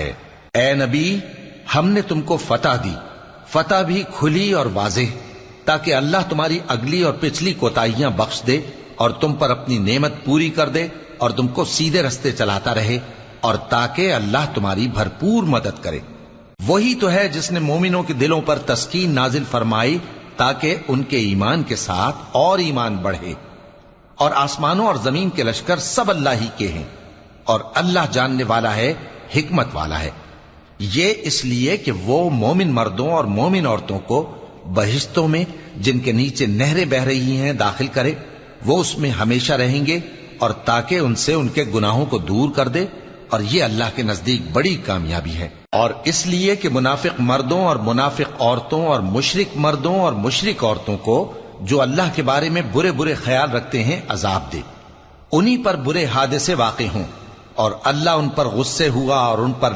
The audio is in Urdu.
ہے، اے نبی ہم نے تم کو فتح دی، فتح بھی کھلی اور واضح، تاکہ اللہ تمہاری اگلی اور پچھلی کوتاہیاں بخش دے اور تم پر اپنی نعمت پوری کر دے اور تم کو سیدھے رستے چلاتا رہے، اور تاکہ اللہ تمہاری بھرپور مدد کرے۔ وہی تو ہے جس نے مومنوں کے دلوں پر تسکین نازل فرمائی تاکہ ان کے ایمان کے ساتھ اور ایمان بڑھے، اور آسمانوں اور زمین کے لشکر سب اللہ ہی کے ہیں، اور اللہ جاننے والا ہے، حکمت والا ہے۔ یہ اس لیے کہ وہ مومن مردوں اور مومن عورتوں کو بہشتوں میں جن کے نیچے نہریں بہ رہی ہیں داخل کرے، وہ اس میں ہمیشہ رہیں گے، اور تاکہ ان سے ان کے گناہوں کو دور کر دے، اور یہ اللہ کے نزدیک بڑی کامیابی ہے۔ اور اس لیے کہ منافق مردوں اور منافق عورتوں اور مشرک مردوں اور مشرک عورتوں کو جو اللہ کے بارے میں برے برے خیال رکھتے ہیں عذاب دے، انہی پر برے حادثے واقع ہوں، اور اللہ ان پر غصے ہوا اور ان پر